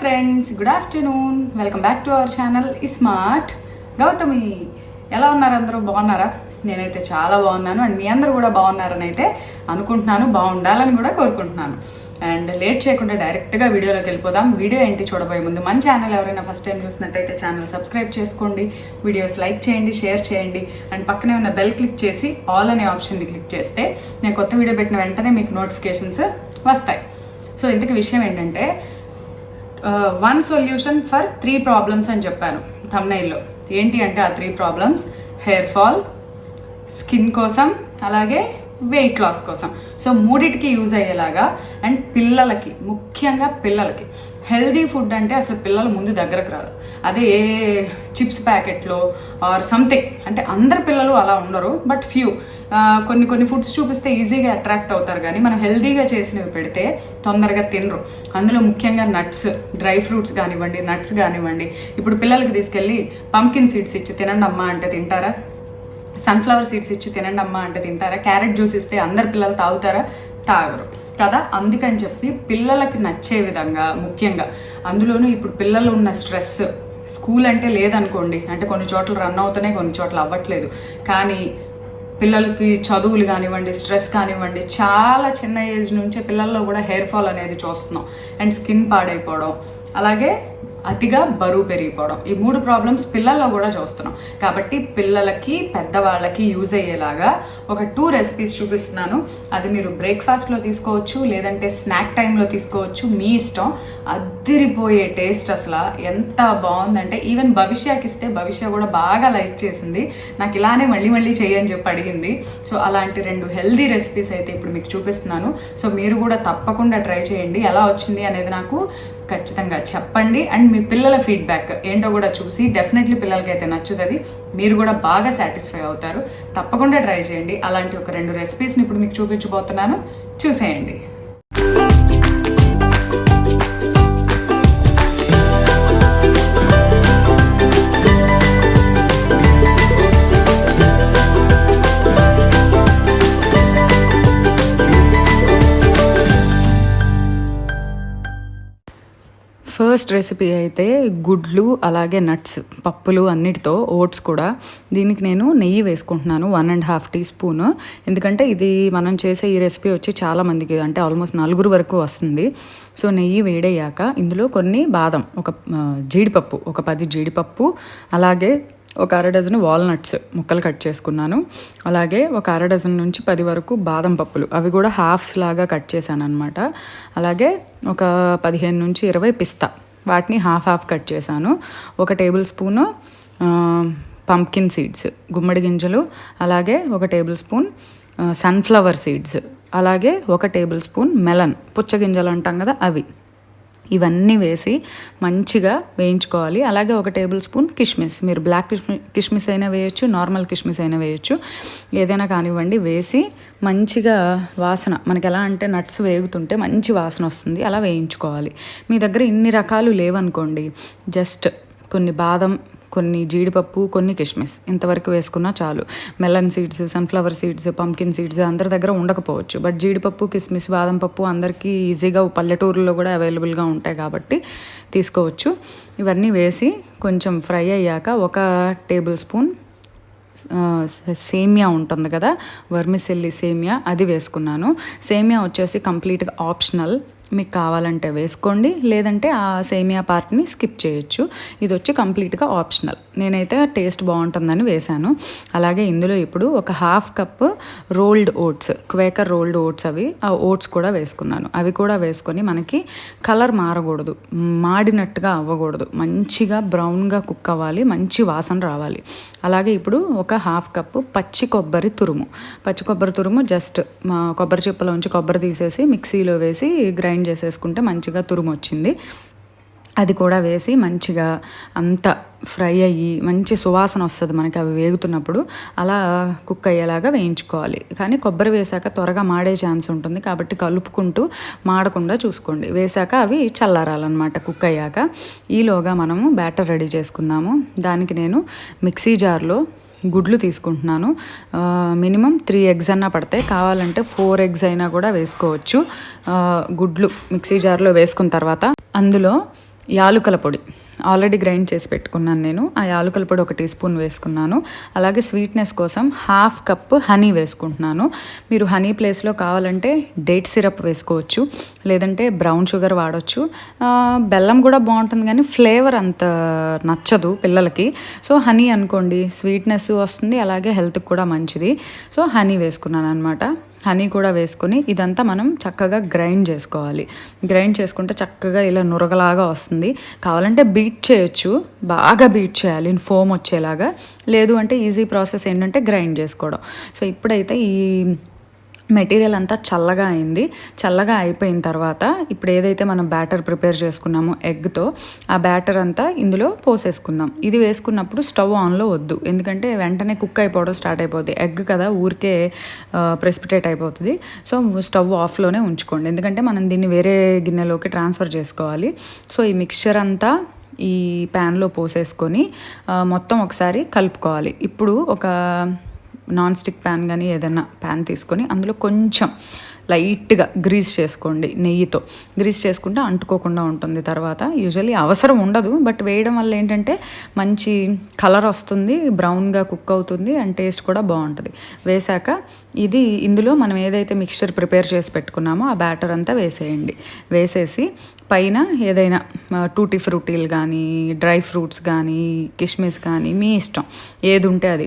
Friends, good afternoon. Welcome back to our channel smart Gautami. ఎలా ఉన్నారు? అందరూ బాగున్నారా? నేనైతే చాలా బాగున్నాను అండ్ మీ అందరూ కూడా బాగున్నారని అయితే అనుకుంటున్నాను, బాగుండాలని కూడా కోరుకుంటున్నాను. అండ్ లేట్ చేయకుండా డైరెక్ట్గా వీడియోలోకి వెళ్ళిపోదాం. వీడియో ఏంటి చూడబోయే ముందు మన ఛానల్ ఎవరైనా ఫస్ట్ టైం చూసినట్టయితే ఛానల్ సబ్స్క్రైబ్ చేసుకోండి, వీడియోస్ లైక్ చేయండి, షేర్ చేయండి అండ్ పక్కనే ఉన్న బెల్ క్లిక్ చేసి ఆల్ అనే ఆప్షన్ని క్లిక్ చేస్తే నేను కొత్త వీడియో పెట్టిన వెంటనే మీకు నోటిఫికేషన్స్ వస్తాయి. సో ఇంతకీ విషయం ఏంటంటే, వన్ సొల్యూషన్ ఫర్ 3 ప్రాబ్లమ్స్ అని చెప్పాను థంబ్నెయిల్లో. ఏంటి అంటే ఆ 3 ప్రాబ్లమ్స్ హెయిర్ ఫాల్, స్కిన్ కోసం, అలాగే వెయిట్ లాస్ కోసం. సో మూడిటికి యూజ్ అయ్యేలాగా అండ్ పిల్లలకి, ముఖ్యంగా పిల్లలకి హెల్దీ ఫుడ్ అంటే అసలు పిల్లలు ముందు దగ్గరకు రాదు. అదే ఏ చిప్స్ ప్యాకెట్లో ఆర్ సంథింగ్, అంటే అందరు పిల్లలు అలా ఉండరు, బట్ ఫ్యూ కొన్ని ఫుడ్స్ చూపిస్తే ఈజీగా అట్రాక్ట్ అవుతారు. కానీ మనం హెల్దీగా చేసినవి పెడితే తొందరగా తినరు. అందులో ముఖ్యంగా నట్స్, డ్రై ఫ్రూట్స్ కానివ్వండి, నట్స్ కానివ్వండి. ఇప్పుడు పిల్లలకి తీసుకెళ్ళి పంకిన్ సీడ్స్ ఇచ్చి తినండి అమ్మా అంటే తింటారా? సన్ఫ్లవర్ సీడ్స్ ఇచ్చి తినండి అమ్మా అంటే తింటారా? క్యారెట్ జ్యూస్ ఇస్తే అందరు పిల్లలు తాగుతారా? తాగరు కదా. అందుకని చెప్పి పిల్లలకి నచ్చే విధంగా, ముఖ్యంగా అందులోనూ ఇప్పుడు పిల్లలు ఉన్న స్ట్రెస్, స్కూల్ అంటే లేదనుకోండి, అంటే కొన్ని చోట్ల రన్ అవుతున్నాయి, కొన్ని చోట్ల అవ్వట్లేదు. కానీ పిల్లలకి చదువులు కానివ్వండి, స్ట్రెస్ కానివ్వండి, చాలా చిన్న ఏజ్ నుంచే పిల్లల్లో కూడా హెయిర్ ఫాల్ అనేది చూస్తున్నాం అండ్ స్కిన్ పాడైపోవడం, అలాగే అతిగా బరువు పెరిగిపోవడం. ఈ 3 ప్రాబ్లమ్స్ పిల్లల్లో కూడా చూస్తున్నాం. కాబట్టి పిల్లలకి, పెద్దవాళ్ళకి యూజ్ అయ్యేలాగా ఒక 2 రెసిపీస్ చూపిస్తున్నాను. అది మీరు బ్రేక్ఫాస్ట్లో తీసుకోవచ్చు, లేదంటే స్నాక్ టైంలో తీసుకోవచ్చు, మీ ఇష్టం. అద్దిరిపోయే టేస్ట్, అసలు ఎంత బాగుందంటే ఈవెన్ భవిష్యకి ఇస్తే భవిష్య కూడా బాగా లైక్ చేసింది. నాకు ఇలానే మళ్ళీ చేయని చెప్పి అడిగింది. సో అలాంటి 2 హెల్దీ రెసిపీస్ అయితే ఇప్పుడు మీకు చూపిస్తున్నాను. సో మీరు కూడా తప్పకుండా ట్రై చేయండి. ఎలా వచ్చింది అనేది నాకు ఖచ్చితంగా చెప్పండి. అండ్ మీ పిల్లల ఫీడ్బ్యాక్ ఏంటో కూడా చూసి డెఫినెట్లీ పిల్లలకైతే నచ్చుతుంది, మీరు కూడా బాగా సాటిస్ఫై అవుతారు. తప్పకుండా ట్రై చేయండి. అలాంటి ఒక 2 రెసిపీస్ని ఇప్పుడు మీకు చూపించబోతున్నాను, చూసేయండి. ఫస్ట్ రెసిపీ అయితే గుడ్లు, అలాగే నట్స్, పప్పులు అన్నిటితో, ఓట్స్ కూడా. దీనికి నేను నెయ్యి వేసుకుంటున్నాను 1.5 టీ స్పూన్. ఎందుకంటే ఇది మనం చేసే ఈ రెసిపీ వచ్చి చాలామందికి, అంటే ఆల్మోస్ట్ 4 వరకు వస్తుంది. సో నెయ్యి వేడయ్యాక ఇందులో కొన్ని బాదం, ఒక జీడిపప్పు, ఒక 10 జీడిపప్పు, అలాగే ఒక 1/2 డజన్ వాల్నట్స్ ముక్కలు కట్ చేసుకున్నాను. అలాగే ఒక 1/2 డజన్ నుంచి 10 వరకు బాదం పప్పులు, అవి కూడా హాఫ్స్ లాగా కట్ చేశాను అనమాట. అలాగే ఒక 15 నుంచి 20 పిస్తా, వాటిని హాఫ్ కట్ చేశాను. 1 టేబుల్ స్పూను పంప్కిన్ సీడ్స్, గుమ్మడి గింజలు, అలాగే 1 టేబుల్ స్పూన్ సన్ఫ్లవర్ సీడ్స్, అలాగే 1 టేబుల్ స్పూన్ మెలన్, పుచ్చగింజలు అంటాం కదా అవి. ఇవన్నీ వేసి మంచిగా వేయించుకోవాలి. అలాగే 1 టేబుల్ స్పూన్ కిష్మిస్, మీరు బ్లాక్ కిష్మిస్ అయినా వేయచ్చు, నార్మల్ కిష్మిస్ అయినా వేయచ్చు, ఏదైనా కానివ్వండి. వేసి మంచిగా వాసన, మనకి ఎలా అంటే నట్స్ వేగుతుంటే మంచి వాసన వస్తుంది, అలా వేయించుకోవాలి. మీ దగ్గర ఇన్ని రకాలు లేవనుకోండి, జస్ట్ కొన్ని బాదం, కొన్ని జీడిపప్పు, కొన్ని కిష్మిస్, ఇంతవరకు వేసుకున్నా చాలు. Melon seeds, sunflower seeds, pumpkin seeds అందరి దగ్గర ఉండకపోవచ్చు, బట్ జీడిపప్పు, కిస్మిస్, బాదం పప్పు అందరికీ ఈజీగా పల్లెటూరులో కూడా అవైలబుల్గా ఉంటాయి కాబట్టి తీసుకోవచ్చు. ఇవన్నీ వేసి కొంచెం ఫ్రై అయ్యాక 1 టేబుల్ స్పూన్ సేమియా ఉంటుంది కదా, వర్మిసెల్లి సేమియా, అది వేసుకున్నాను. సేమియా వచ్చేసి కంప్లీట్గా ఆప్షనల్, మీకు కావాలంటే వేసుకోండి, లేదంటే ఆ సేమియా పార్ట్ని స్కిప్ చేయొచ్చు. ఇది వచ్చి కంప్లీట్గా ఆప్షనల్. నేనైతే టేస్ట్ బాగుంటుందని వేశాను. అలాగే ఇందులో ఇప్పుడు 1/2 cup rolled oats, Quaker rolled oats, ఆ ఓట్స్ కూడా వేసుకున్నాను. అవి కూడా వేసుకొని మనకి కలర్ మారకూడదు, మాడినట్టుగా అవ్వకూడదు, మంచిగా బ్రౌన్గా కుక్ అవ్వాలి, మంచి వాసన రావాలి. అలాగే ఇప్పుడు 1/2 కప్పు పచ్చి కొబ్బరి తురుము, జస్ట్ కొబ్బరి చిప్పలోంచి కొబ్బరి తీసేసి మిక్సీలో వేసి గ్రైండ్ చేసేసుకుంటే మంచిగా తురుము వచ్చింది. అది కూడా వేసి మంచిగా అంతా ఫ్రై అయ్యి మంచి సువాసన వస్తుంది మనకి అవి వేగుతున్నప్పుడు. అలా కుక్ అయ్యేలాగా వేయించుకోవాలి. కానీ కొబ్బరి వేసాక త్వరగా మాడే ఛాన్స్ ఉంటుంది కాబట్టి కలుపుకుంటూ మాడకుండా చూసుకోండి. వేసాక అవి చల్లారాలన్నమాట కుక్ అయ్యాక. ఈలోగా మనము బ్యాటర్ రెడీ చేసుకుందాము. దానికి నేను మిక్సీ జార్లో గుడ్లు తీసుకుంటున్నాను. మినిమం 3 ఎగ్స్ అన్నా పడతాయి, కావాలంటే 4 ఎగ్స్ అయినా కూడా వేసుకోవచ్చు. గుడ్లు మిక్సీ జార్లో వేసుకున్న తర్వాత అందులో యాలుకల పొడి ఆల్రెడీ గ్రైండ్ చేసి పెట్టుకున్నాను నేను. ఆ యాలుకల పొడి 1 టీ స్పూన్ వేసుకున్నాను. అలాగే స్వీట్నెస్ కోసం 1/2 కప్ హనీ వేసుకుంటున్నాను. మీరు హనీ ప్లేస్లో కావాలంటే డేట్ సిరప్ వేసుకోవచ్చు, లేదంటే బ్రౌన్ షుగర్ వాడచ్చు. బెల్లం కూడా బాగుంటుంది కానీ ఫ్లేవర్ అంత నచ్చదు పిల్లలకి. సో హనీ అనుకోండి, స్వీట్నెస్ వస్తుంది, అలాగే హెల్త్కి కూడా మంచిది. సో హనీ వేసుకున్నాను అనమాట. హనీ కూడా వేసుకొని ఇదంతా మనం చక్కగా గ్రైండ్ చేసుకోవాలి. గ్రైండ్ చేసుకుంటే చక్కగా ఇలా నురగలాగా వస్తుంది. కావాలంటే బీట్ చేయొచ్చు, బాగా బీట్ చేయాలి ఫోమ్ వచ్చేలాగా. లేదు అంటే ఈజీ ప్రాసెస్ ఏంటంటే గ్రైండ్ చేసుకోవడం. సో ఇప్పుడైతే ఈ మెటీరియల్ అంతా చల్లగా అయింది. చల్లగా అయిపోయిన తర్వాత ఇప్పుడు ఏదైతే మనం బ్యాటర్ ప్రిపేర్ చేసుకున్నామో ఎగ్తో, ఆ బ్యాటర్ అంతా ఇందులో పోసేసుకుందాం. ఇది వేసుకున్నప్పుడు స్టవ్ ఆన్లో వద్దు, ఎందుకంటే వెంటనే కుక్ అయిపోవడం స్టార్ట్ అయిపోద్ది. ఎగ్ కదా, ఊరికే ప్రెసిపిటేట్ అయిపోతుంది. సో స్టవ్ ఆఫ్లోనే ఉంచుకోండి, ఎందుకంటే మనం దీన్ని వేరే గిన్నెలోకి ట్రాన్స్ఫర్ చేసుకోవాలి. సో ఈ మిక్స్చర్ అంతా ఈ ప్యాన్లో పోసేసుకొని మొత్తం ఒకసారి కలుపుకోవాలి. ఇప్పుడు ఒక నాన్ స్టిక్ ప్యాన్ కానీ ఏదైనా ప్యాన్ తీసుకొని అందులో కొంచెం లైట్గా గ్రీస్ చేసుకోండి. నెయ్యితో గ్రీస్ చేసుకుంటే అంటుకోకుండా ఉంటుంది. తర్వాత యూజువల్లీ అవసరం ఉండదు, బట్ వేయడం వల్ల ఏంటంటే మంచి కలర్ వస్తుంది, బ్రౌన్గా కుక్ అవుతుంది, అండ్ టేస్ట్ కూడా బాగుంటుంది. వేసాక ఇది ఇందులో మనం ఏదైతే మిక్స్చర్ ప్రిపేర్ చేసి పెట్టుకున్నామో ఆ బ్యాటర్ అంతా వేసేయండి. వేసేసి పైన ఏదైనా టూటీ ఫ్రూటీలు కానీ, డ్రై ఫ్రూట్స్ కానీ, కిస్మిస్ కానీ, మీ ఇష్టం ఏది ఉంటే అది,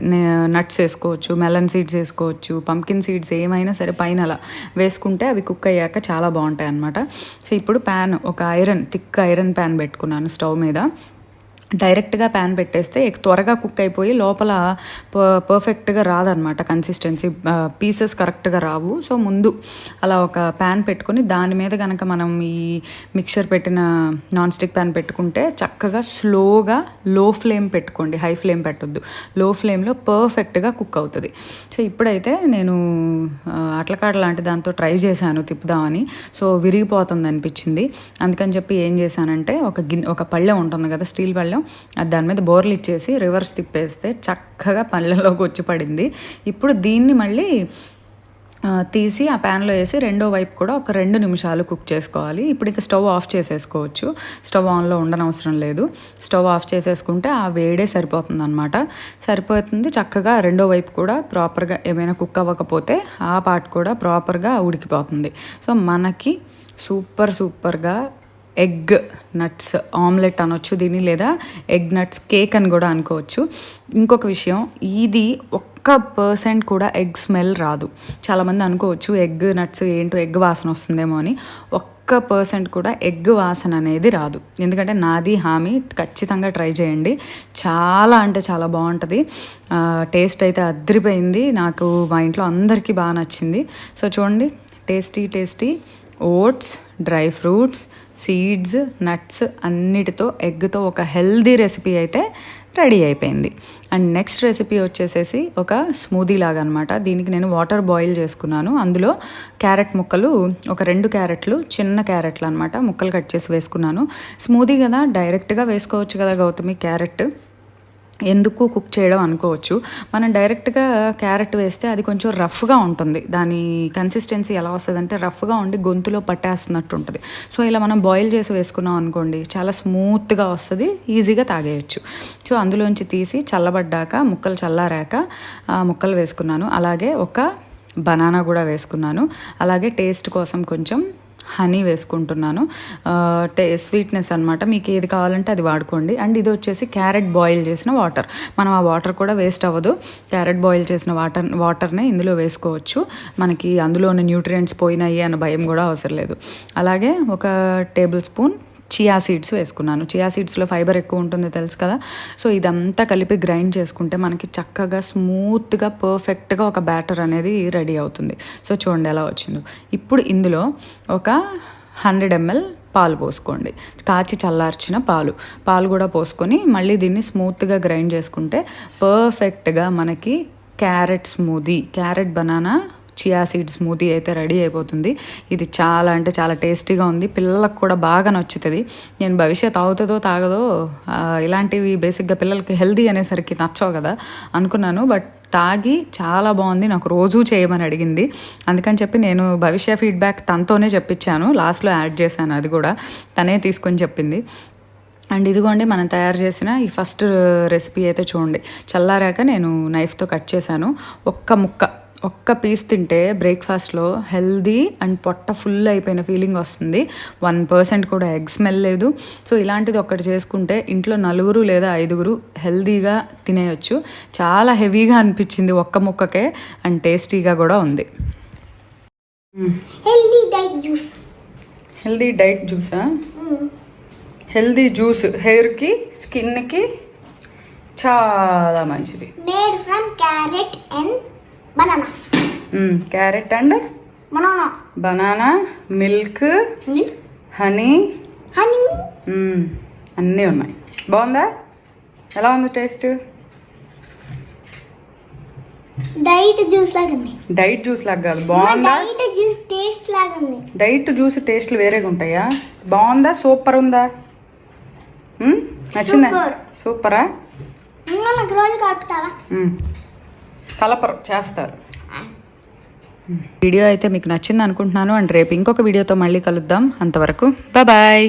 నట్స్ వేసుకోవచ్చు, మెలన్ సీడ్స్ వేసుకోవచ్చు, పంకిన్ సీడ్స్ ఏమైనా సరే పైన అలా వేసుకుంటే అవి కుక్ అయ్యాక చాలా బాగుంటాయి అన్నమాట. సో ఇప్పుడు ప్యాన్, ఒక థిక్ ఐరన్ ప్యాన్ పెట్టుకున్నాను స్టవ్ మీద. డైరెక్ట్గా ప్యాన్ పెట్టేస్తే త్వరగా కుక్ అయిపోయి లోపల పర్ఫెక్ట్గా రాదనమాట, కన్సిస్టెన్సీ పీసెస్ కరెక్ట్గా రావు. సో ముందు అలా ఒక ప్యాన్ పెట్టుకొని దాని మీద కనుక మనం ఈ మిక్చర్ పెట్టిన నాన్ స్టిక్ ప్యాన్ పెట్టుకుంటే చక్కగా స్లోగా లో ఫ్లేమ్ పెట్టుకోండి, హై ఫ్లేమ్ పెట్టొద్దు. లో ఫ్లేమ్లో పర్ఫెక్ట్గా కుక్ అవుతుంది. సో ఇప్పుడైతే నేను అట్లకాడ లాంటి దాంతో ట్రై చేశాను తిప్పుదామని. సో విరిగిపోతుంది అనిపించింది. అందుకని చెప్పి ఏం చేశానంటే ఒక పళ్ళెం ఉంటుంది కదా, స్టీల్ పళ్ళెం, దాని మీద బోర్లు ఇచ్చేసి రివర్స్ తిప్పేస్తే చక్కగా పళ్ళలోకి వచ్చి పడింది. ఇప్పుడు దీన్ని మళ్ళీ తీసి ఆ ప్యాన్లో వేసి రెండో వైపు కూడా ఒక 2 నిమిషాలు కుక్ చేసుకోవాలి. ఇప్పుడు ఇక స్టవ్ ఆఫ్ చేసేసుకోవచ్చు, స్టవ్ ఆన్లో ఉండనవసరం లేదు. స్టవ్ ఆఫ్ చేసేసుకుంటే ఆ వేడే సరిపోతుంది అనమాట. సరిపోతుంది చక్కగా. రెండో వైపు కూడా ప్రాపర్గా ఏమైనా కుక్ అవ్వకపోతే ఆ పార్ట్ కూడా ప్రాపర్గా ఉడికిపోతుంది. సో మనకి సూపర్గా ఎగ్ నట్స్ ఆమ్లెట్ అనొచ్చు దీన్ని, లేదా ఎగ్ నట్స్ కేక్ అని కూడా అనుకోవచ్చు. ఇంకొక విషయం, ఇది 1% కూడా ఎగ్ స్మెల్ రాదు. చాలామంది అనుకోవచ్చు ఎగ్ నట్స్ ఏంటో ఎగ్ వాసన వస్తుందేమో అని. 1% కూడా ఎగ్ వాసన అనేది రాదు. ఎందుకంటే నాది హామీ, ఖచ్చితంగా ట్రై చేయండి. చాలా అంటే చాలా బాగుంటుంది. టేస్ట్ అయితే అదిరిపోయింది. నాకు మా ఇంట్లో అందరికీ బాగా నచ్చింది. సో చూడండి, tasty oats, dry fruits, seeds, nuts అన్నిటితో ఎగ్తో ఒక హెల్దీ రెసిపీ అయితే రెడీ అయిపోయింది. అండ్ నెక్స్ట్ రెసిపీ వచ్చేసేసి ఒక స్మూదీ లాగా అనమాట. దీనికి నేను వాటర్ బాయిల్ చేసుకున్నాను. అందులో క్యారెట్ ముక్కలు, ఒక 2 క్యారెట్లు, చిన్న క్యారెట్లు అనమాట, ముక్కలు కట్ చేసి వేసుకున్నాను. స్మూదీ కదా, డైరెక్ట్గా వేసుకోవచ్చు కదా గౌతమి క్యారెట్, ఎందుకు కుక్ చేయడం అనుకోవచ్చు. మనం డైరెక్ట్గా క్యారెట్ వేస్తే అది కొంచెం రఫ్గా ఉంటుంది. దాని కన్సిస్టెన్సీ ఎలా వస్తుందంటే రఫ్గా ఉండి గొంతులో పట్టేస్తున్నట్టు ఉంటుంది. సో ఇలా మనం బాయిల్ చేసి వేసుకున్నాం అనుకోండి, చాలా స్మూత్గా వస్తుంది, ఈజీగా తాగేయచ్చు. సో అందులోంచి తీసి చల్లబడ్డాక, ముక్కలు చల్లారాక ముక్కలు వేసుకున్నాను. అలాగే ఒక బనానా కూడా వేసుకున్నాను. అలాగే టేస్ట్ కోసం కొంచెం హనీ వేసుకుంటున్నాను. స్వీట్నెస్ అనమాట, మీకు ఏది కావాలంటే అది వాడుకోండి. అండ్ ఇది వచ్చేసి క్యారెట్ బాయిల్ చేసిన వాటర్. మనం ఆ వాటర్ కూడా వేస్ట్ అవ్వదు. క్యారెట్ బాయిల్ చేసిన వాటర్నే ఇందులో వేసుకోవచ్చు. మనకి అందులో ఉన్న న్యూట్రియంట్స్ పోయినాయి అన్న భయం కూడా అవసరం లేదు. అలాగే ఒక టేబుల్ స్పూన్ చియా సీడ్స్ వేసుకున్నాను. చియా సీడ్స్లో ఫైబర్ ఎక్కువ ఉంటుంది తెలుసు కదా. సో ఇదంతా కలిపి గ్రైండ్ చేసుకుంటే మనకి చక్కగా స్మూత్గా పర్ఫెక్ట్గా ఒక బ్యాటర్ అనేది రెడీ అవుతుంది. సో చూడండి ఎలా వచ్చిందో. ఇప్పుడు ఇందులో ఒక 100 ml పాలు పోసుకోండి, కాచి చల్లార్చిన పాలు కూడా పోసుకొని మళ్ళీ దీన్ని స్మూత్గా గ్రైండ్ చేసుకుంటే పర్ఫెక్ట్గా మనకి carrot smoothie, carrot banana chia seed smoothie అయితే రెడీ అయిపోతుంది. ఇది చాలా అంటే చాలా టేస్టీగా ఉంది. పిల్లలకు కూడా బాగా నచ్చుతుంది. నేను భవిష్యత్ అవుతుందో తాగదో, ఇలాంటివి బేసిక్గా పిల్లలకి హెల్దీ అనేసరికి నచ్చవు కదా అనుకున్నాను. బట్ తాగి చాలా బాగుంది, నాకు రోజూ చేయమని అడిగింది. అందుకని చెప్పి నేను భవిష్య ఫీడ్బ్యాక్ తనతోనే చెప్పించాను, లాస్ట్లో యాడ్ చేశాను, అది కూడా తనే తీసుకొని చెప్పింది. అండ్ ఇదిగోండి మనం తయారు చేసిన ఈ ఫస్ట్ రెసిపీ అయితే చూడండి. చల్లారాక నేను నైఫ్తో కట్ చేశాను. ఒక్క పీస్ తింటే బ్రేక్ఫాస్ట్లో హెల్దీ అండ్ పొట్ట ఫుల్ అయిపోయిన ఫీలింగ్ వస్తుంది. 1% కూడా ఎగ్ స్మెల్ లేదు. సో ఇలాంటిది ఒక్కటి చేసుకుంటే ఇంట్లో 4 లేదా 5 హెల్దీగా తినేయచ్చు. చాలా హెవీగా అనిపించింది ఒక్క ముక్కకే, అండ్ టేస్టీగా కూడా ఉంది. హెల్దీ డైట్ జ్యూసా? హెల్దీ జ్యూస్ హెయిర్కి, స్కిన్కి చాలా మంచిది. Made from carrot and banana. Carrot and banana, milk, honey అన్నీ ఉన్నాయి. బాగుందా? ఎలా ఉంది టేస్ట్? డైట్ జ్యూస్ లాగా ఉంది. డైట్ జ్యూస్ లాగా కాదు, బాగుందా? డైట్ జ్యూస్ టేస్ట్ లాగా ఉంది. డైట్ జ్యూస్ టేస్ట్లు వేరేగా ఉంటాయా? బాగుందా? సూపర్ ఉందా? నచ్చిందా? సూపరా? నాకు రోజు కలుపుతావా? కలపరు, చేస్తారు. వీడియో అయితే మీకు నచ్చింది అనుకుంటున్నాను. అండ్ రేపు ఇంకొక వీడియోతో మళ్ళీ కలుద్దాం. అంతవరకు బాయ్.